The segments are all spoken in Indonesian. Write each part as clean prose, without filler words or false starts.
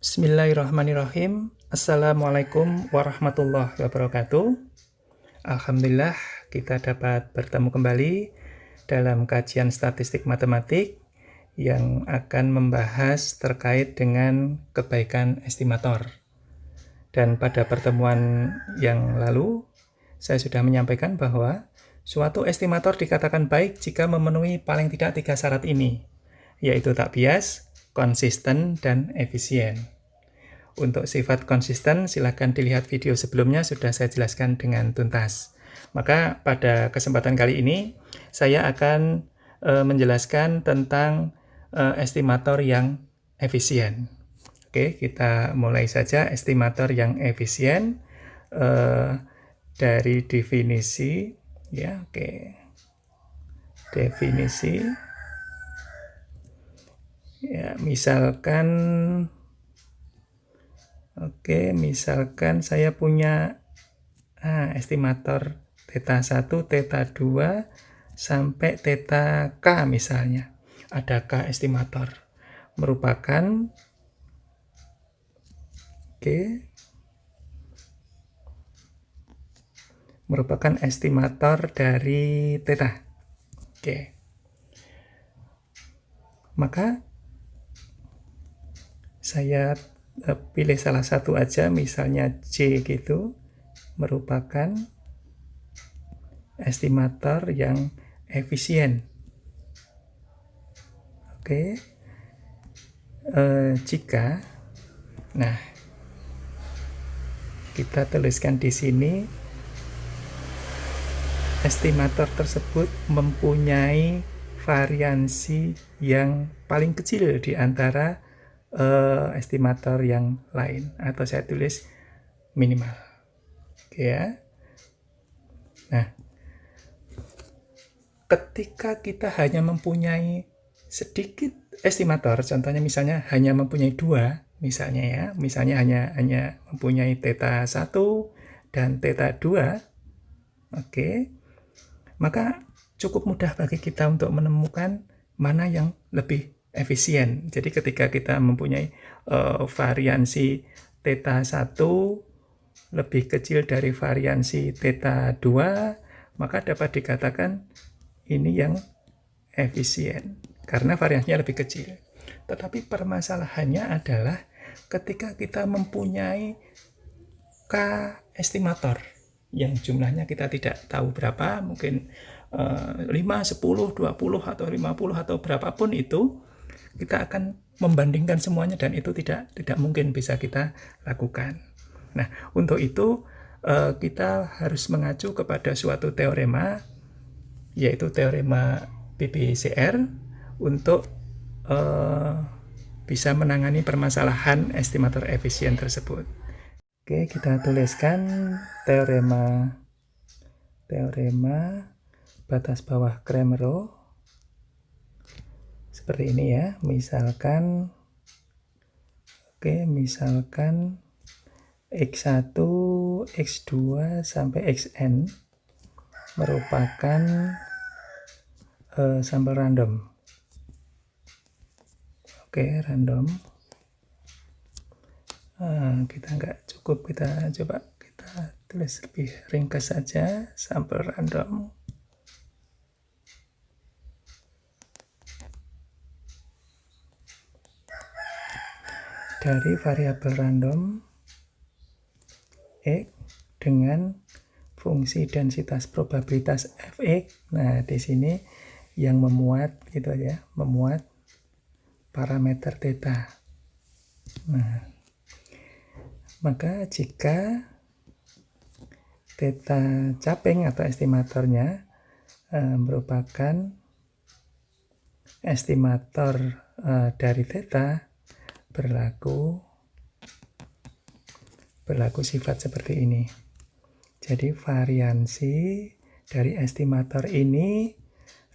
Bismillahirrahmanirrahim. Assalamualaikum warahmatullahi wabarakatuh. Alhamdulillah kita dapat bertemu kembali dalam kajian statistik matematik yang akan membahas terkait dengan kebaikan estimator. Dan pada pertemuan yang lalu, saya sudah menyampaikan bahwa suatu estimator dikatakan baik jika memenuhi paling tidak 3 syarat ini, yaitu tak bias, konsisten, dan efisien. Untuk sifat konsisten, silakan dilihat video sebelumnya, sudah saya jelaskan dengan tuntas. Maka pada kesempatan kali ini, saya akan menjelaskan tentang estimator yang efisien. Oke, kita mulai saja estimator yang efisien dari definisi, ya. Oke, definisi, ya, misalkan saya punya estimator theta 1, theta 2, sampai theta K misalnya. Ada K estimator. Merupakan estimator dari theta. Maka saya pilih salah satu aja, misalnya C gitu, merupakan estimator yang efisien. Jika, kita tuliskan di sini, estimator tersebut mempunyai variansi yang paling kecil di antara estimator yang lain, atau saya tulis minimal. Ya. Nah, ketika kita hanya mempunyai sedikit estimator, contohnya misalnya hanya mempunyai 2, misalnya hanya mempunyai theta 1 dan theta 2, maka cukup mudah bagi kita untuk menemukan mana yang lebih efisien. Jadi ketika kita mempunyai variansi theta 1 lebih kecil dari variansi theta 2, maka dapat dikatakan ini yang efisien karena variansinya lebih kecil. Tetapi permasalahannya adalah ketika kita mempunyai K estimator yang jumlahnya kita tidak tahu berapa, mungkin 5, 10, 20, atau 50, atau berapapun itu, kita akan membandingkan semuanya dan itu tidak mungkin bisa kita lakukan. Nah, untuk itu kita harus mengacu kepada suatu teorema, yaitu teorema BBCR, untuk bisa menangani permasalahan estimator efisien tersebut. Oke, kita tuliskan teorema batas bawah Cramér seperti ini ya. Misalkan X1, X2 sampai Xn merupakan sampel random. Random. Kita nggak cukup, kita tulis lebih ringkas saja, sampel random. Dari variabel random X dengan fungsi densitas probabilitas Fx. Nah, di sini yang memuat gitu ya, memuat parameter theta. Nah, maka jika theta caping atau estimatornya merupakan estimator dari theta, berlaku sifat seperti ini. Jadi variansi dari estimator ini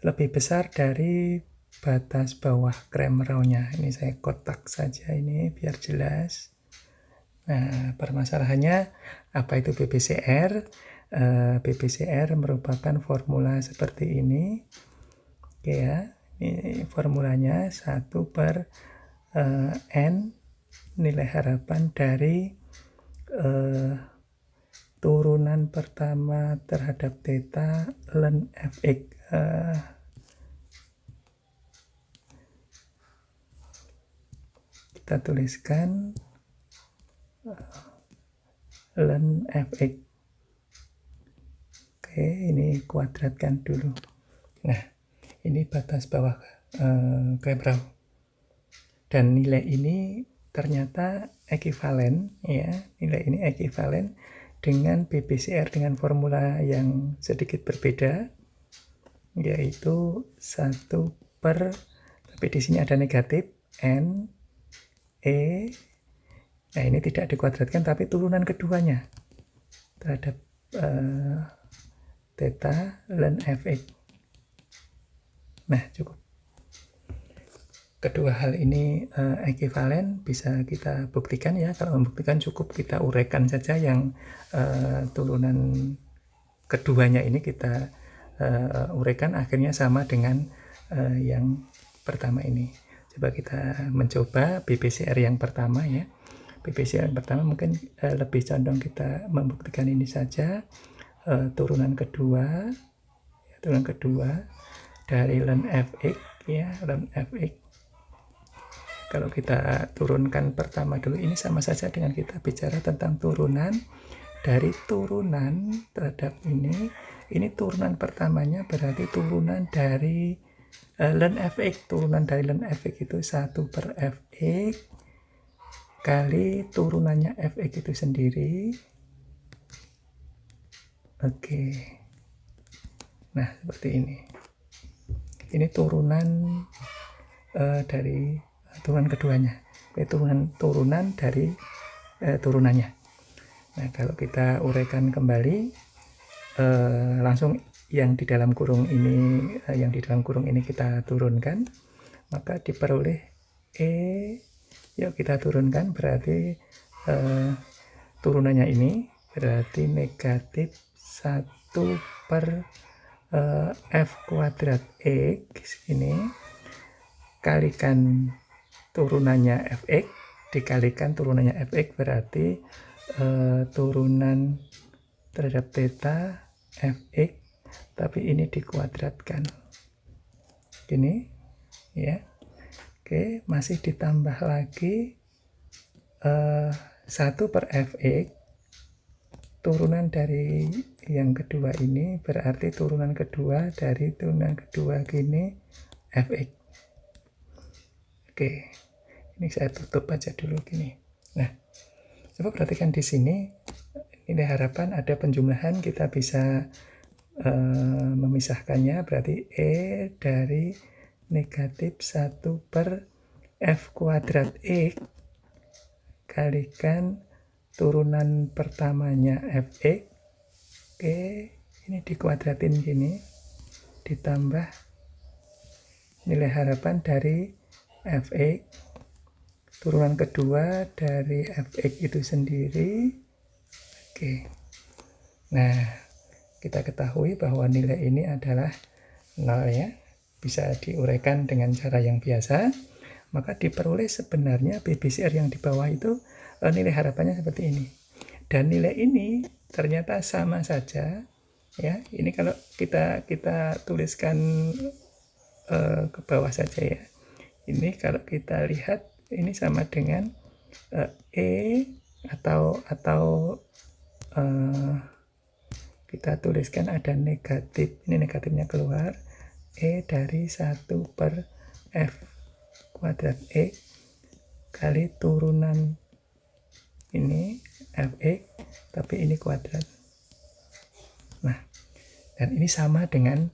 lebih besar dari batas bawah Cramér-nya. Ini saya kotak saja ini biar jelas. Nah, permasalahannya apa itu BBCR? BBCR merupakan formula seperti ini. Ya, ini formulanya 1/n nilai harapan dari turunan pertama terhadap theta ln fx. Kita tuliskan ln fx. Oke, ini kuadratkan dulu. Nah, ini batas bawah Clapeyron. Dan nilai ini ternyata ekivalen, ya, nilai ini ekivalen dengan BPCR dengan formula yang sedikit berbeda, yaitu 1 per, tapi di sini ada negatif, N, E, nah ini tidak dikuadratkan tapi turunan keduanya terhadap theta ln fx. Nah, cukup. Kedua hal ini ekivalen, bisa kita buktikan ya. Kalau membuktikan cukup kita uraikan saja yang turunan keduanya ini kita uraikan, akhirnya sama dengan yang pertama ini. Coba kita mencoba BPCR yang pertama ya. BPCR yang pertama mungkin lebih condong kita membuktikan ini saja. Turunan kedua dari ln fx ya, ln fx. Kalau kita turunkan pertama dulu, ini sama saja dengan kita bicara tentang turunan dari turunan terhadap ini turunan pertamanya berarti turunan dari ln fx. Turunan dari ln fx itu 1 per fx kali turunannya fx itu sendiri. Oke. Nah, seperti ini. Ini turunan dari turunan keduanya, turunan dari turunannya. Nah, kalau kita uraikan kembali, langsung yang di dalam kurung ini, kita turunkan, maka diperoleh E. Yuk kita turunkan, berarti turunannya ini berarti negatif 1 per f kuadrat x ini kalikan turunannya fx dikalikan turunannya fx, berarti turunan terhadap theta fx, tapi ini dikuadratkan gini ya. Oke, masih ditambah lagi 1 per fx turunan dari yang kedua ini, berarti turunan kedua dari turunan kedua gini fx. Oke, ini saya tutup aja dulu gini. Nah, coba perhatikan di sini, ini harapan ada penjumlahan, kita bisa memisahkannya, berarti E dari negatif 1 per f kuadrat x kalikan turunan pertamanya fx. Oke, ini dikuadratin gini, ditambah nilai harapan dari fx turunan kedua dari fx itu sendiri. Oke, nah kita ketahui bahwa nilai ini adalah 0 ya, bisa diuraikan dengan cara yang biasa, maka diperoleh sebenarnya BPCR yang di bawah itu nilai harapannya seperti ini. Dan nilai ini ternyata sama saja ya. Ini kalau kita tuliskan ke bawah saja ya. Ini kalau kita lihat ini sama dengan E atau kita tuliskan ada negatif, ini negatifnya keluar, E dari 1 per f kuadrat x kali turunan ini fx, tapi ini kuadrat. Nah, dan ini sama dengan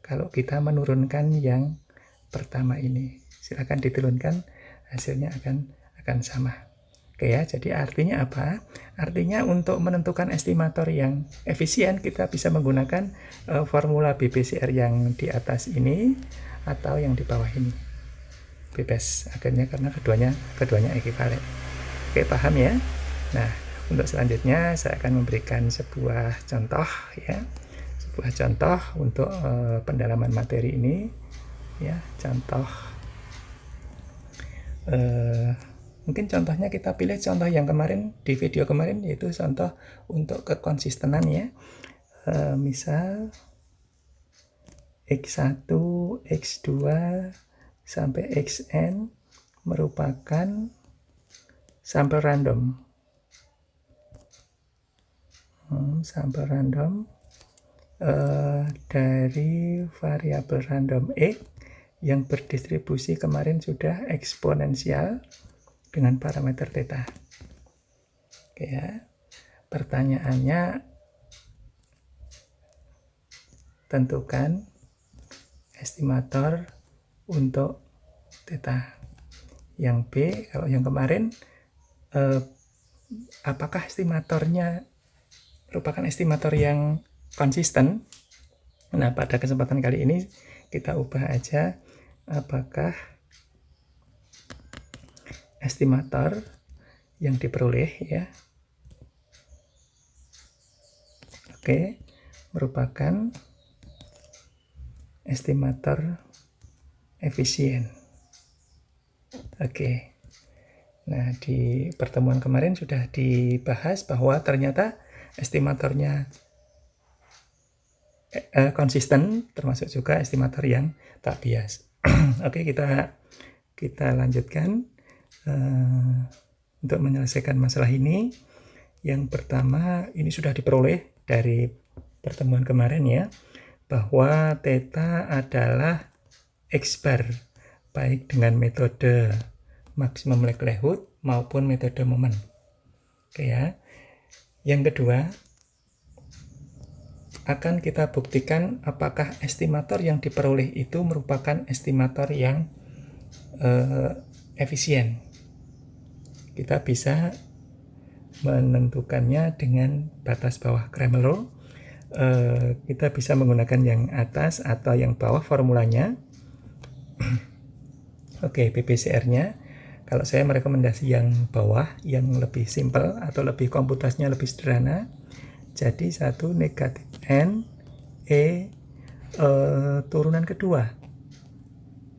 kalau kita menurunkan yang pertama ini. Silakan diturunkan, hasilnya akan sama. Oke ya, jadi artinya apa? Artinya untuk menentukan estimator yang efisien kita bisa menggunakan formula BPCR yang di atas ini atau yang di bawah ini. Bebas akhirnya karena keduanya ekivalen. Oke, paham ya? Nah, untuk selanjutnya saya akan memberikan sebuah contoh ya. Sebuah contoh untuk pendalaman materi ini ya, contoh Mungkin contohnya kita pilih contoh yang kemarin di video kemarin, yaitu contoh untuk kekonsistenan ya. Misal X1, X2 sampai Xn merupakan sampel random. Sampel random dari variabel random X yang berdistribusi kemarin sudah eksponensial dengan parameter theta. Oke ya. Pertanyaannya, tentukan estimator untuk theta. Yang B, kalau yang kemarin apakah estimatornya merupakan estimator yang konsisten? Nah, pada kesempatan kali ini kita ubah aja, apakah estimator yang diperoleh ya, oke, merupakan estimator efisien. Oke. Nah, di pertemuan kemarin sudah dibahas bahwa ternyata estimatornya konsisten, termasuk juga estimator yang tak bias. Oke, kita lanjutkan untuk menyelesaikan masalah ini. Yang pertama, ini sudah diperoleh dari pertemuan kemarin ya, bahwa theta adalah X bar, baik dengan metode maksimum likelihood maupun metode momen. Oke ya. Yang kedua, akan kita buktikan apakah estimator yang diperoleh itu merupakan estimator yang efisien. Kita bisa menentukannya dengan batas bawah Cramer. Kita bisa menggunakan yang atas atau yang bawah formulanya. Oke, PPCR-nya. Kalau saya merekomendasi yang bawah, yang lebih simpel atau lebih komputasinya lebih sederhana. Jadi 1 negatif N E turunan kedua.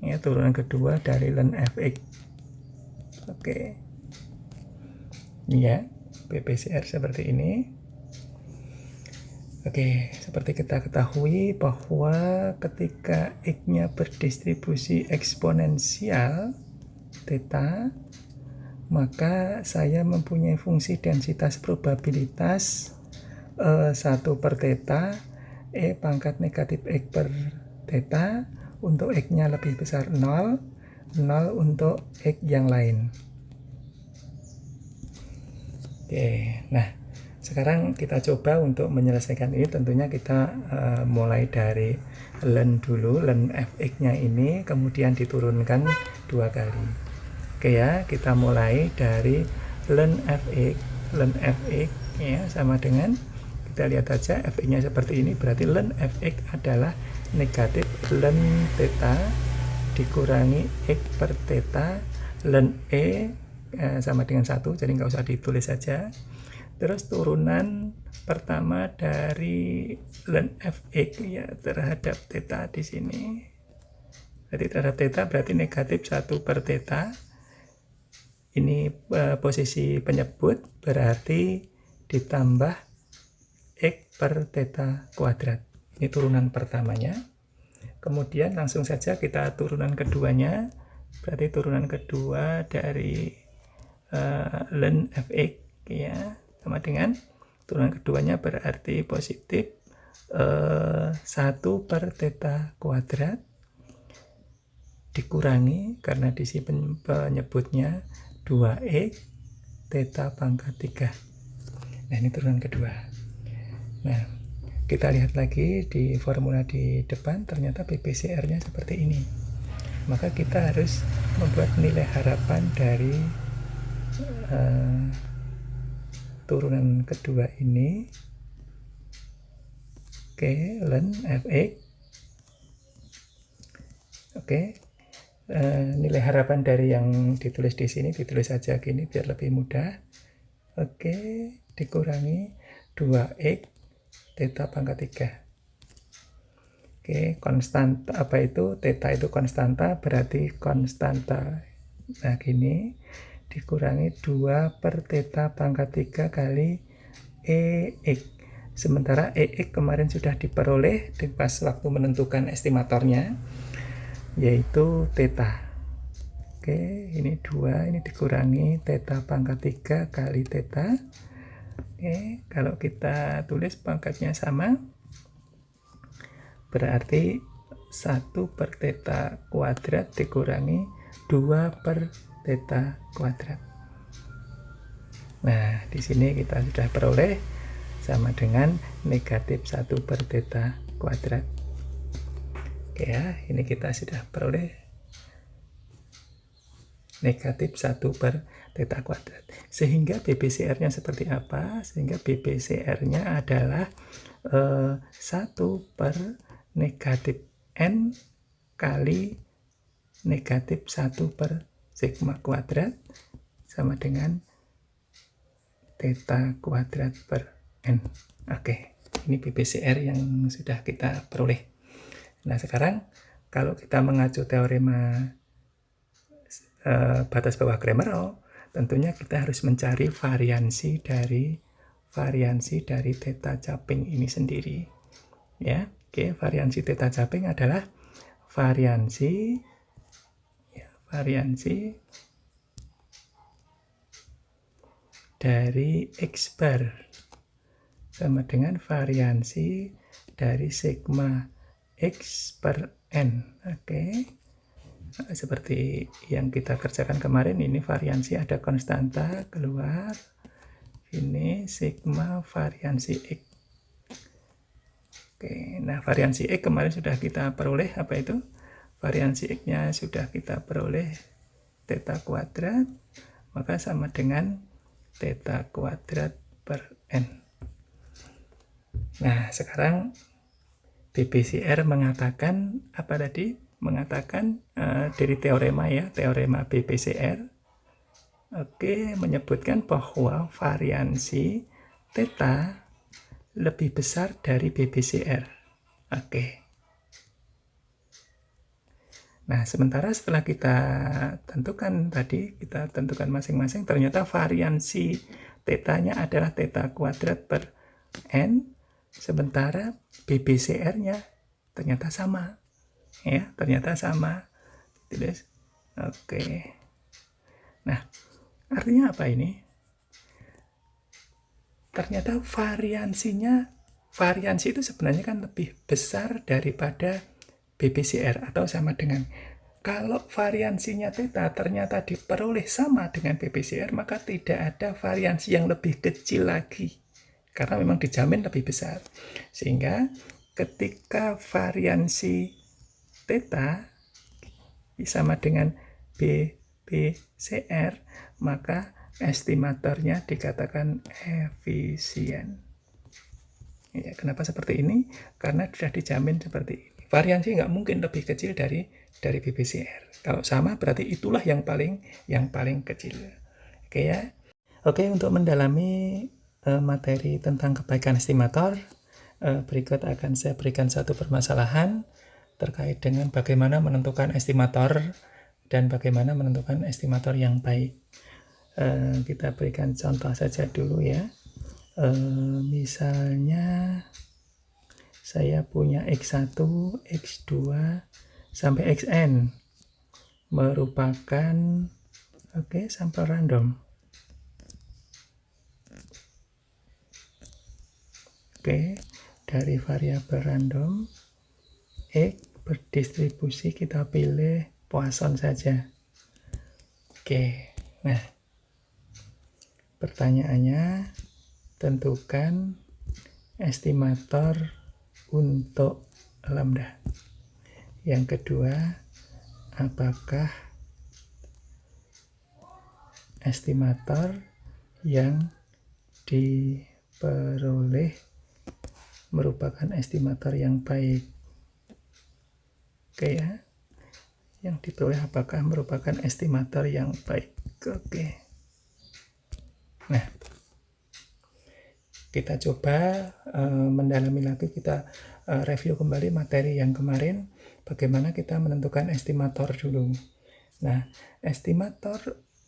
Ya, turunan kedua dari ln Fx. Oke. Ya, PPCR seperti ini. Oke, seperti kita ketahui bahwa ketika X-nya berdistribusi eksponensial theta, maka saya mempunyai fungsi densitas probabilitas 1 per theta E pangkat negatif X per theta untuk X-nya lebih besar 0, 0 untuk X yang lain. Oke, nah sekarang kita coba untuk menyelesaikan ini. Tentunya kita mulai dari ln dulu, ln Fx-nya ini, kemudian diturunkan 2 kali. Oke ya, kita mulai dari ln Fx, ya sama dengan, kita lihat aja Fx-nya seperti ini, berarti ln Fx adalah negatif ln theta dikurangi X per theta ln E sama dengan 1, jadi nggak usah ditulis saja. Terus turunan pertama dari ln Fx ya terhadap theta di sini. Jadi terhadap theta berarti negatif 1 per theta. Ini posisi penyebut, berarti ditambah X per theta kuadrat. Ini turunan pertamanya. Kemudian langsung saja kita turunan keduanya. Berarti turunan kedua dari ln Fx ya, sama dengan turunan keduanya berarti positif 1 per theta kuadrat dikurangi, karena di sini penyebutnya 2x theta pangkat 3. Nah, ini turunan kedua. Nah, kita lihat lagi di formula di depan, ternyata PPCR-nya seperti ini. Maka kita harus membuat nilai harapan dari turunan kedua ini. Oke, ln Fx. Oke, nilai harapan dari yang ditulis di sini ditulis saja gini biar lebih mudah. Oke, dikurangi 2x theta pangkat 3. Oke, konstanta apa itu? Theta itu konstanta, berarti konstanta Nah, gini, dikurangi 2 per theta pangkat 3 kali EX. Sementara EX kemarin sudah diperoleh pas waktu menentukan estimatornya, yaitu theta. Oke, ini 2, ini dikurangi theta pangkat 3 kali theta. Oke, kalau kita tulis pangkatnya sama, berarti 1 per theta kuadrat dikurangi 2 per theta kuadrat. Nah, di sini kita sudah peroleh sama dengan negatif 1 per theta kuadrat. Oke ya, ini kita sudah peroleh negatif 1 per theta kuadrat. Sehingga BBCR-nya seperti apa? Sehingga BBCR-nya adalah 1 per negatif N kali negatif 1 per sigma kuadrat sama dengan theta kuadrat per N. Oke, ini BBCR yang sudah kita peroleh. Nah, sekarang kalau kita mengacu teorema batas bawah Cramerhall, tentunya kita harus mencari variansi dari theta caping ini sendiri. Ya, oke, variansi theta caping adalah variansi dari X bar sama dengan variansi dari sigma X per N. Oke. Seperti yang kita kerjakan kemarin, ini variansi ada konstanta keluar, ini sigma variansi X. Oke, nah variansi X kemarin sudah kita peroleh, apa itu? Variansi X-nya sudah kita peroleh theta kuadrat, maka sama dengan theta kuadrat per N. Nah, sekarang BBCR mengatakan apa tadi? Mengatakan dari teorema ya, teorema BBCR. Oke, menyebutkan bahwa variansi theta lebih besar dari BBCR. Oke. Nah, sementara setelah kita tentukan tadi, kita tentukan masing-masing, ternyata variansi theta-nya adalah theta kuadrat per N, sementara BBCR-nya ternyata sama. Ya, ternyata sama. Tulis. Oke. Nah, artinya apa ini? Ternyata variansi itu sebenarnya kan lebih besar daripada BBCR atau sama dengan. Kalau variansinya theta ternyata diperoleh sama dengan BBCR, maka tidak ada variansi yang lebih kecil lagi. Karena memang dijamin lebih besar. Sehingga ketika variansi theta sama dengan BBCR, maka estimatornya dikatakan efisien. Ya, kenapa seperti ini? Karena sudah dijamin seperti ini. Variansi nggak mungkin lebih kecil dari BBCR. Kalau sama berarti itulah yang paling kecil. Oke ya. Oke, untuk mendalami materi tentang kebaikan estimator, berikut akan saya berikan satu permasalahan terkait dengan bagaimana menentukan estimator dan bagaimana menentukan estimator yang baik. Kita berikan contoh saja dulu ya. Misalnya saya punya X1, X2 sampai Xn merupakan sampel random. Dari variabel random X berdistribusi kita pilih Poisson saja. Nah pertanyaannya, tentukan estimator untuk lambda. Yang kedua, apakah estimator yang diperoleh merupakan estimator yang baik? Ya, yang diperoleh apakah merupakan estimator yang baik? Nah, kita coba mendalami lagi, kita review kembali materi yang kemarin, bagaimana kita menentukan estimator dulu. Nah, estimator,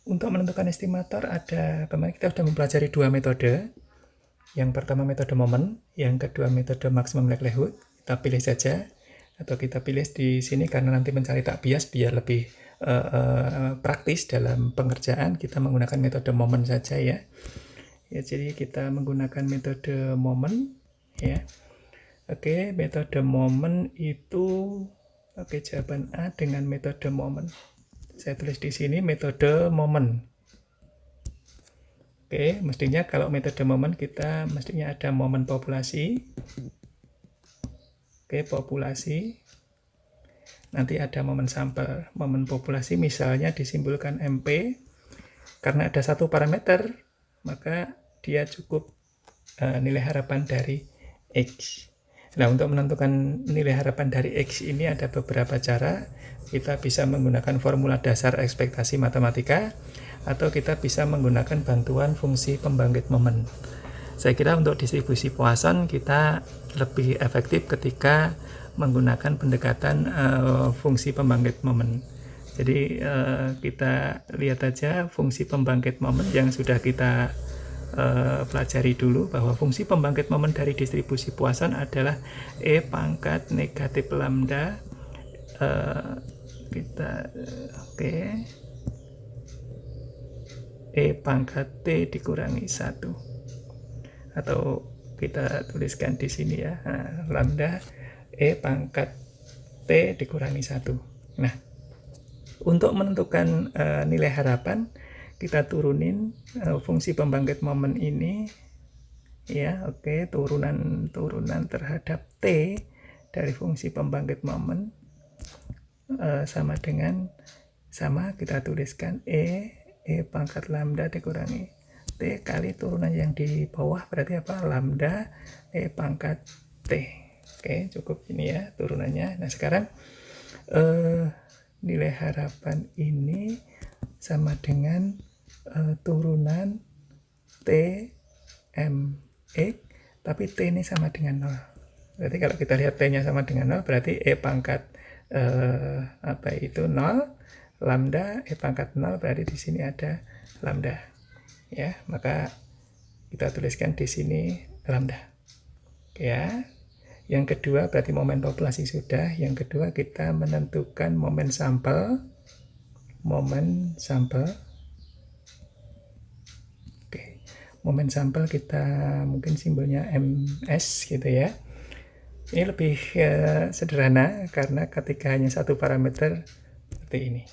untuk menentukan estimator ada, kemarin kita sudah mempelajari dua metode. Yang pertama metode momen, yang kedua metode maksimum likelihood. Kita pilih saja, atau kita pilih di sini karena nanti mencari tak bias biar lebih praktis dalam pengerjaan, kita menggunakan metode momen saja ya. Ya, jadi kita menggunakan metode momen ya. Oke, metode momen itu, oke, jawaban A dengan metode momen. Saya tulis di sini metode momen. Oke, mestinya kalau metode momen kita mestinya ada momen populasi. Oke, populasi. Nanti ada momen sampel. Momen populasi misalnya disimbolkan MP. Karena ada satu parameter, maka dia cukup nilai harapan dari X. Nah, untuk menentukan nilai harapan dari X ini ada beberapa cara. Kita bisa menggunakan formula dasar ekspektasi matematika, atau kita bisa menggunakan bantuan fungsi pembangkit momen. Saya kira untuk distribusi Poisson kita lebih efektif ketika menggunakan pendekatan fungsi pembangkit momen. Jadi kita lihat aja fungsi pembangkit momen yang sudah kita pelajari dulu, bahwa fungsi pembangkit momen dari distribusi Poisson adalah E pangkat negatif lambda oke, E pangkat T dikurangi 1, atau kita tuliskan di sini ya, lambda E pangkat T dikurangi 1. Nah, untuk menentukan nilai harapan, kita turunin fungsi pembangkit momen ini ya. Oke, turunan terhadap T dari fungsi pembangkit momen sama dengan, kita tuliskan E pangkat lambda dikurangi T kali turunan yang di bawah, berarti apa? Lambda E pangkat T. Oke, cukup ini ya turunannya. Nah, sekarang nilai harapan ini sama dengan turunan T M X, tapi T ini sama dengan 0. Berarti kalau kita lihat T nya sama dengan 0, berarti E pangkat 0, lambda E pangkat 0, berarti di sini ada lambda ya, maka kita tuliskan di sini lambda ya. Yang kedua berarti momen populasi sudah. Yang kedua kita menentukan momen sampel. Oke, momen sampel kita mungkin simbolnya MS gitu ya. Ini lebih sederhana karena ketika hanya satu parameter seperti ini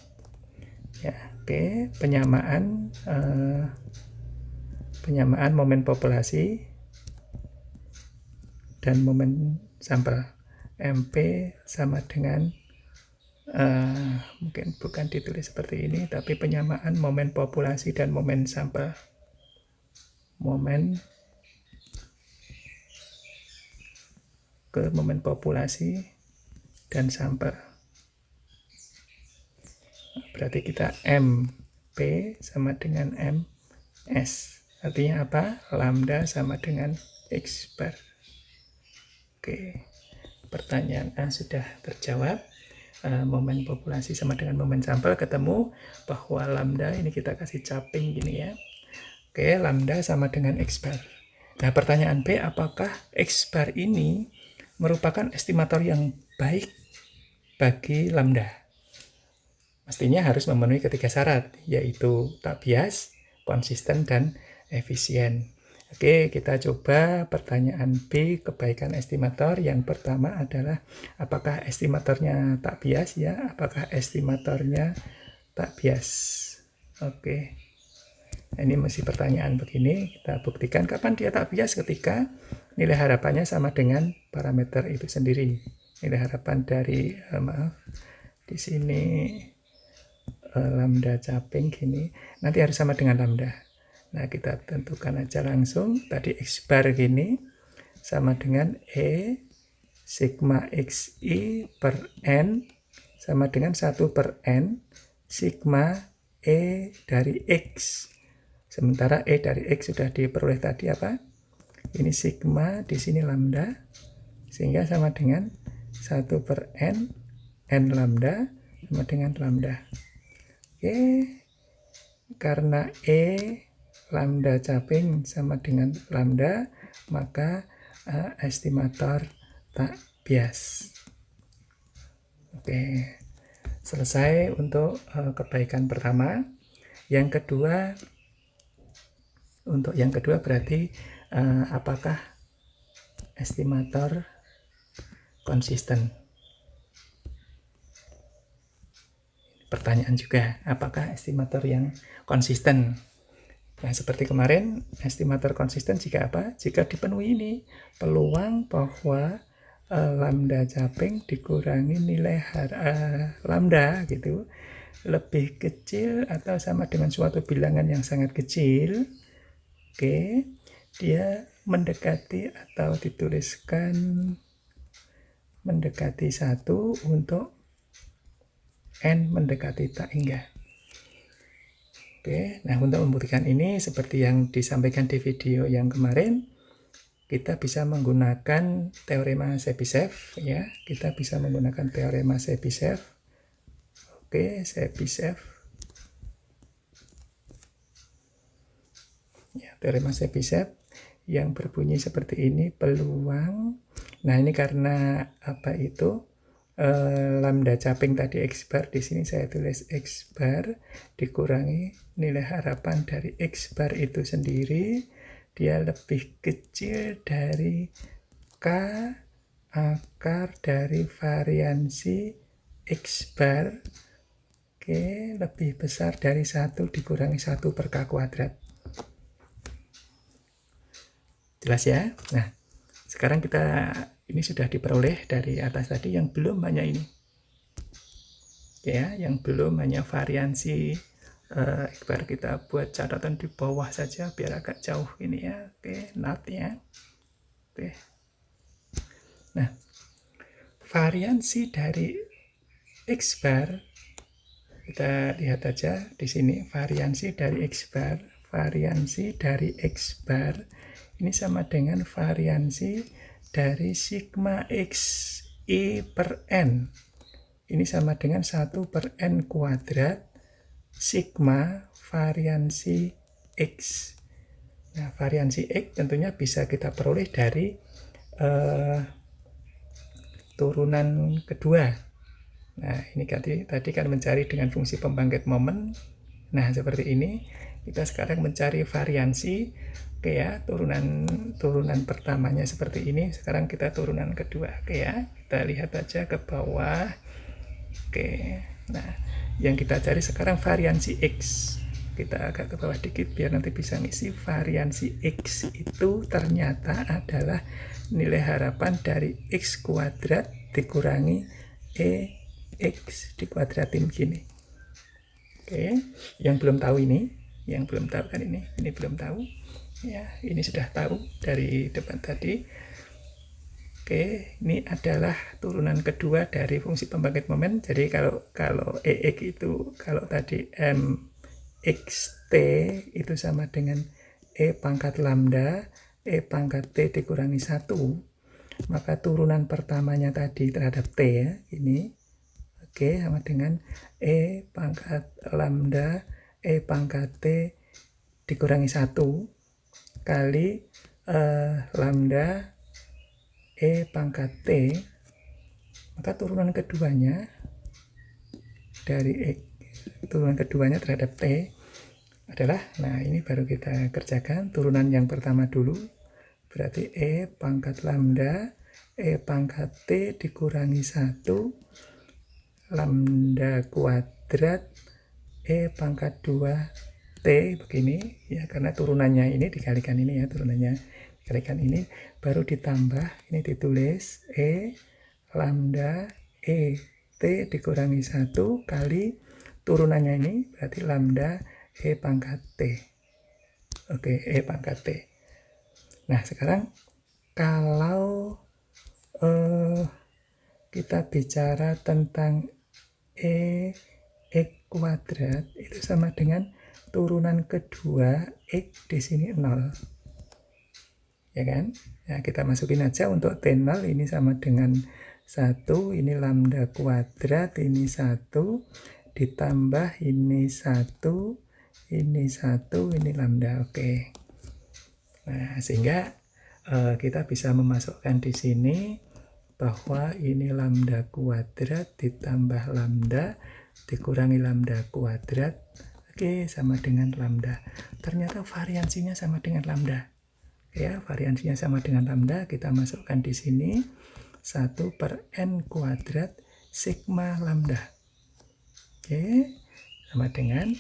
ya. Oke, penyamaan momen populasi dan momen sampel. MP sama dengan mungkin bukan ditulis seperti ini, tapi penyamaan momen populasi dan momen sampel. Momen ke momen populasi dan sampel. Berarti kita MP sama dengan MS. Artinya apa? Lambda sama dengan X bar. Oke, pertanyaan A sudah terjawab. Momen populasi sama dengan momen sampel ketemu, bahwa lambda ini kita kasih caping gini ya. Oke, lambda sama dengan X bar. Nah, pertanyaan B, apakah X bar ini merupakan estimator yang baik bagi lambda? Mestinya harus memenuhi ketiga syarat, yaitu tak bias, konsisten, dan efisien. Oke, kita coba pertanyaan B, kebaikan estimator. Yang pertama adalah apakah estimatornya tak bias ya? Apakah estimatornya tak bias? Oke. Ini masih pertanyaan begini, kita buktikan kapan dia tak bias, ketika nilai harapannya sama dengan parameter itu sendiri. Nilai harapan dari di sini lambda caping gini, nanti harus sama dengan lambda. Nah, kita tentukan aja langsung. Tadi X bar gini sama dengan E sigma XI per N sama dengan 1 per N sigma E dari X. Sementara E dari X sudah diperoleh tadi apa? Ini sigma, di sini lambda, sehingga sama dengan 1 per N, N lambda sama dengan lambda. Oke, karena lambda caping sama dengan lambda, maka estimator tak bias. Oke, selesai untuk kebaikan pertama. Yang kedua, untuk yang kedua berarti apakah estimator konsisten? Pertanyaan juga, apakah estimator yang konsisten? Nah, seperti kemarin, estimator konsisten jika apa? Jika dipenuhi ini peluang bahwa lambda caping dikurangi nilai lambda gitu lebih kecil atau sama dengan suatu bilangan yang sangat kecil. Oke, dia mendekati atau dituliskan mendekati 1 untuk n mendekati tak hingga. Oke, nah untuk membuktikan ini seperti yang disampaikan di video yang kemarin, kita bisa menggunakan teorema Chebyshev ya. Kita bisa menggunakan teorema Chebyshev. Oke, Chebyshev. Ya, teorema Chebyshev yang berbunyi seperti ini, peluang. Nah, ini karena apa itu? Lambda caping tadi X bar, di sini saya tulis X bar dikurangi nilai harapan dari X bar itu sendiri, dia lebih kecil dari K akar dari variansi X bar. Oke, lebih besar dari 1 dikurangi 1 per K kuadrat. Jelas ya? Nah, sekarang kita ini sudah diperoleh dari atas tadi, yang belum hanya ini. Ya, yang belum hanya variansi ibarat kita buat catatan di bawah saja biar agak jauh ini ya. Oke, not ya. Oke. Nah, variansi dari X bar kita lihat aja di sini, variansi dari X bar, variansi dari X bar ini sama dengan variansi dari sigma X I per N. Ini sama dengan 1 per N kuadrat sigma variansi X. Nah, variansi X tentunya bisa kita peroleh dari turunan kedua. Nah, ini tadi kan mencari dengan fungsi pembangkit momen. Nah, seperti ini. Kita sekarang mencari variansi. Oke ya, turunan pertamanya seperti ini. Sekarang kita turunan kedua. Oke ya, kita lihat aja ke bawah. Oke, nah yang kita cari sekarang variansi X. Kita agak ke bawah dikit biar nanti bisa ngisi. Variansi X itu ternyata adalah nilai harapan dari X kuadrat dikurangi X dikuadratin begini. Oke, yang belum tahu ini, yang belum tahu kan ini belum tahu. Ya, ini sudah tahu dari depan tadi. Oke, ini adalah turunan kedua dari fungsi pembangkit momen. Jadi kalau EX itu, kalau tadi MXT itu sama dengan E pangkat lambda, E pangkat T dikurangi 1, maka turunan pertamanya tadi terhadap T ya, ini. Oke, sama dengan E pangkat lambda, E pangkat T dikurangi 1 kali lambda E pangkat T, maka turunan keduanya dari turunan keduanya terhadap T adalah, nah ini baru kita kerjakan turunan yang pertama dulu, berarti E pangkat lambda E pangkat T dikurangi 1 lambda kuadrat E pangkat 2 T begini ya, karena turunannya ini dikalikan ini ya, turunannya dikalikan ini, baru ditambah ini ditulis E lambda E T dikurangi 1 kali turunannya ini berarti lambda E pangkat T. Oke, E pangkat T. Nah, sekarang kalau kita bicara tentang X kuadrat itu sama dengan turunan kedua X di sini 0. Ya kan? Ya, kita masukin aja untuk T0 ini sama dengan 1, ini lambda kuadrat, ini 1, ditambah ini 1, ini lambda. Oke. Nah, sehingga kita bisa memasukkan di sini bahwa ini lambda kuadrat ditambah lambda dikurangi lambda kuadrat. Oke, sama dengan lambda. Ternyata variansinya sama dengan lambda. Ya, variansinya sama dengan lambda. Kita masukkan di sini 1/n kuadrat sigma lambda. Oke, sama dengan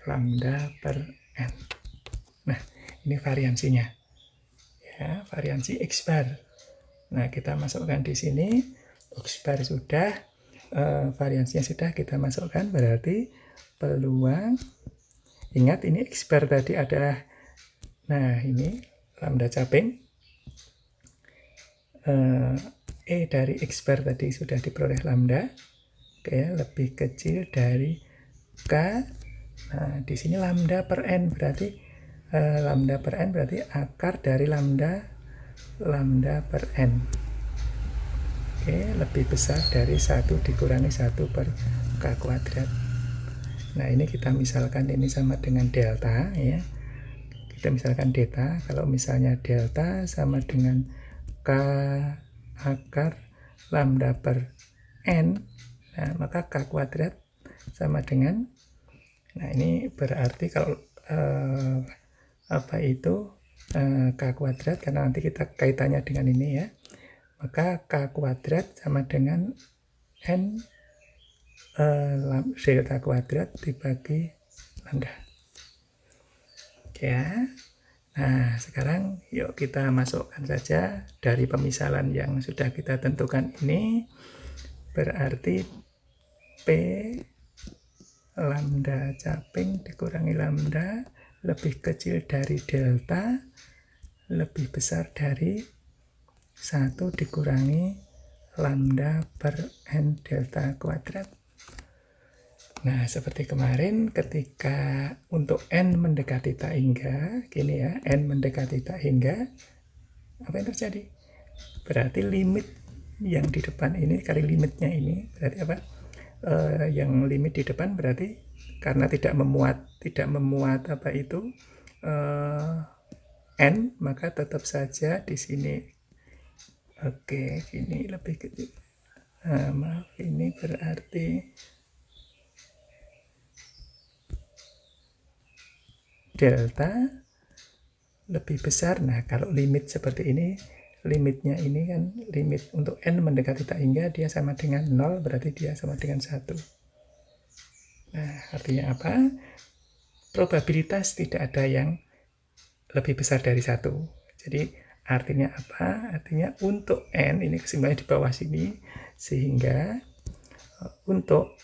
lambda per n. Nah, ini variansinya. Ya, variansi X bar. Nah, kita masukkan di sini. X bar sudah, variansinya sudah kita masukkan, berarti peluang, ingat ini X bar tadi adalah, nah ini lambda caping, E dari X bar tadi sudah diperoleh lambda, oke, lebih kecil dari K. Nah, di sini lambda per n berarti lambda per n berarti akar dari lambda per n. Oke, lebih besar dari 1 dikurangi 1 per K kuadrat. Nah, ini kita misalkan ini sama dengan delta, ya. Kita misalkan delta, kalau misalnya delta sama dengan K akar lambda per n, nah, maka K kuadrat sama dengan, nah ini berarti kalau K kuadrat, karena nanti kita kaitannya dengan ini ya, maka K kuadrat sama dengan N delta kuadrat dibagi lambda. Ya. Nah, sekarang yuk kita masukkan saja dari pemisalan yang sudah kita tentukan ini, berarti P lambda caping dikurangi lambda lebih kecil dari delta lebih besar dari 1 dikurangi lambda per n delta kuadrat. Nah, seperti kemarin ketika untuk n mendekati tak hingga, gini ya, n mendekati tak hingga, apa yang terjadi? Berarti limit yang di depan ini kali limitnya ini, berarti apa? Yang limit di depan berarti karena tidak memuat apa itu n, maka tetap saja di sini. Oke, ini lebih kecil. Maaf, ini berarti delta lebih besar. Nah, kalau limit seperti ini, limitnya ini kan limit untuk n mendekati tak hingga, dia sama dengan 0, berarti dia sama dengan 1. Nah, artinya apa? Probabilitas tidak ada yang lebih besar dari 1. Jadi artinya apa? Artinya untuk n, ini kesimpulannya di bawah sini, sehingga untuk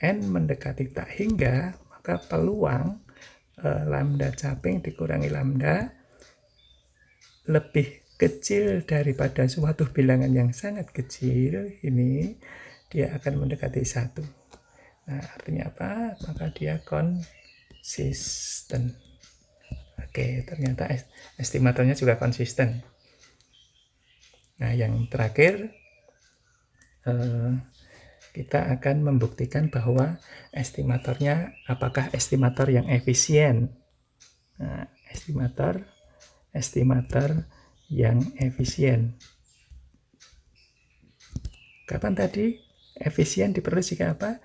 n mendekati tak hingga, maka peluang lambda caping dikurangi lambda lebih kecil daripada suatu bilangan yang sangat kecil, ini dia akan mendekati 1. Nah, artinya apa? Maka dia konsisten. Oke, ternyata estimatornya juga konsisten. Nah, yang terakhir kita akan membuktikan bahwa estimatornya apakah estimator yang efisien. Nah, estimator yang efisien. Kapan tadi? Efisien diperoleh jika apa?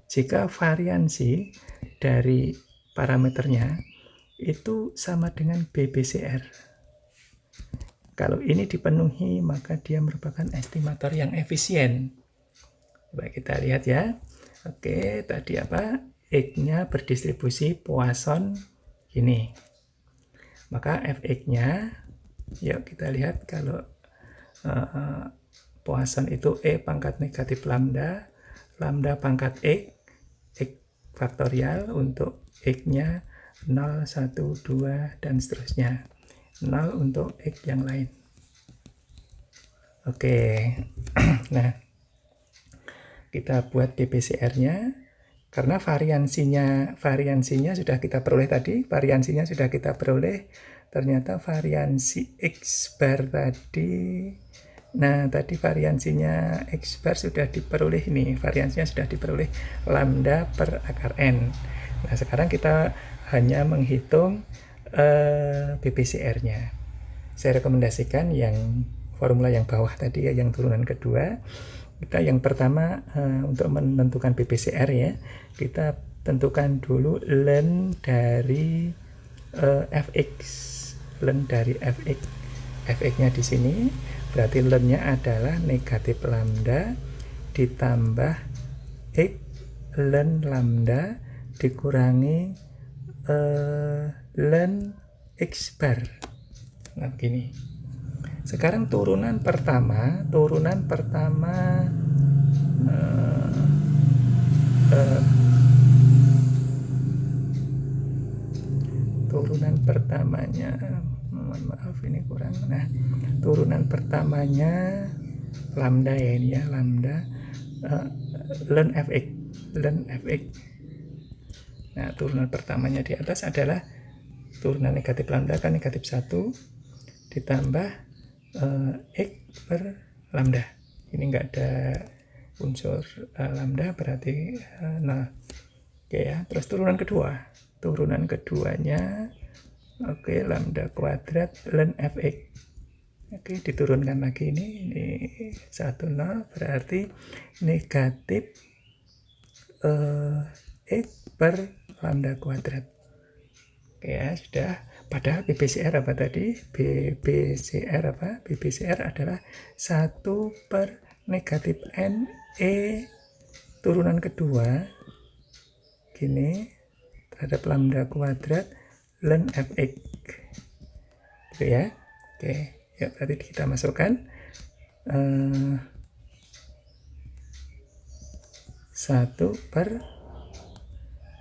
Jika variansi dari parameternya itu sama dengan BBCR. Kalau ini dipenuhi, maka dia merupakan estimator yang efisien. Coba kita lihat ya. Oke, tadi apa? X-nya berdistribusi Poisson ini. Maka Fx-nya, yuk kita lihat kalau Poisson itu E pangkat negatif lambda, lambda pangkat X faktorial, untuk X-nya 0, 1, 2, dan seterusnya. 0 untuk X yang lain. Oke, nah kita buat BBCR-nya. Karena variansinya sudah kita peroleh tadi, ternyata variansi X bar tadi Nah, tadi variansinya X bar sudah diperoleh ini, variansinya sudah diperoleh lambda per akar N. Nah, sekarang kita hanya menghitung BPCR-nya. Saya rekomendasikan yang formula yang bawah tadi ya, yang turunan kedua. Kita yang pertama untuk menentukan BPCR ya, kita tentukan dulu ln dari fx. Ln dari fx. Fx-nya di sini berarti ln-nya adalah negatif lambda ditambah x ln lambda dikurangi ln x bar. Nah, begini. Sekarang turunan pertama turunan pertamanya, mohon maaf ini kurang. Nah, turunan pertamanya lambda ya, ini ya, lambda ln fx. Nah, turunan pertamanya di atas adalah turunan negatif lambda kan negatif 1 ditambah x per lambda. Ini enggak ada unsur lambda, berarti 0. Oke ya, terus turunan keduanya oke, lambda kuadrat ln fx. Oke, diturunkan lagi ini 1 0 berarti negatif x per lambda kuadrat. Oke ya, sudah. Padahal BPCR apa tadi? BPCR apa? BPCR adalah 1 per negatif N E turunan kedua gini terhadap lambda kuadrat ln fx. Gitu ya. Oke, ya berarti kita masukkan 1 per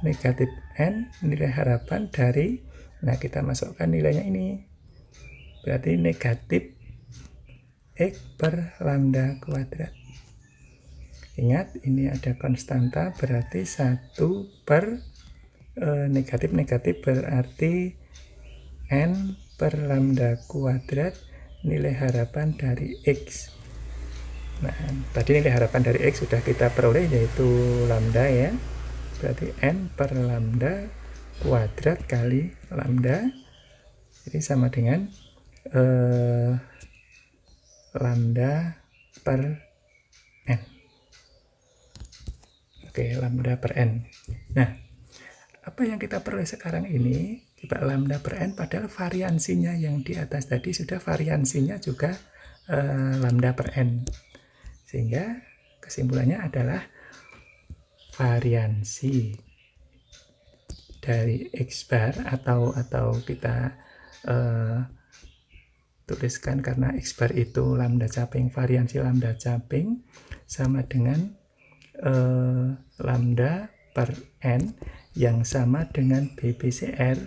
negatif N nilai harapan dari, nah kita masukkan nilainya ini, berarti negatif x per lambda kuadrat. Ingat ini ada konstanta, berarti 1 per negatif berarti N per lambda kuadrat nilai harapan dari X. Nah, tadi nilai harapan dari X sudah kita peroleh, yaitu lambda ya, berarti N per lambda kuadrat kali lambda, jadi sama dengan lambda per N. Oke, lambda per N. Nah, apa yang kita peroleh sekarang ini coba lambda per N, padahal variansinya yang di atas tadi sudah variansinya juga lambda per N, sehingga kesimpulannya adalah variansi dari X bar atau kita tuliskan karena X bar itu lambda caping, variansi lambda caping sama dengan lambda per N yang sama dengan BPCR,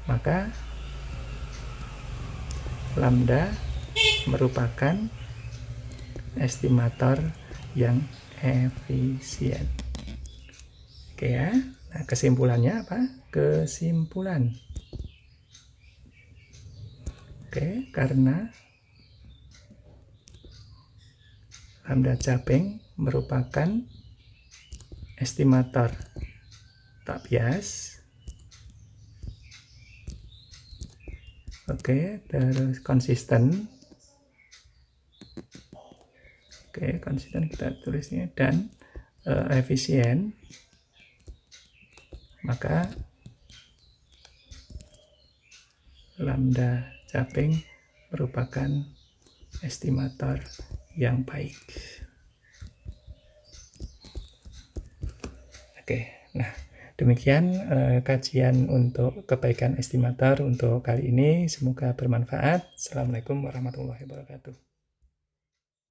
maka lambda merupakan estimator yang efisien. Oke ya, nah kesimpulannya apa? Kesimpulan. Oke, karena lambda caping merupakan estimator tak bias. Oke, terus konsisten. Oke, konsisten kita tulisnya, dan efisien. Maka lambda caping merupakan estimator yang baik. Oke, nah demikian kajian untuk kebaikan estimator untuk kali ini. Semoga bermanfaat. Assalamualaikum warahmatullahi wabarakatuh.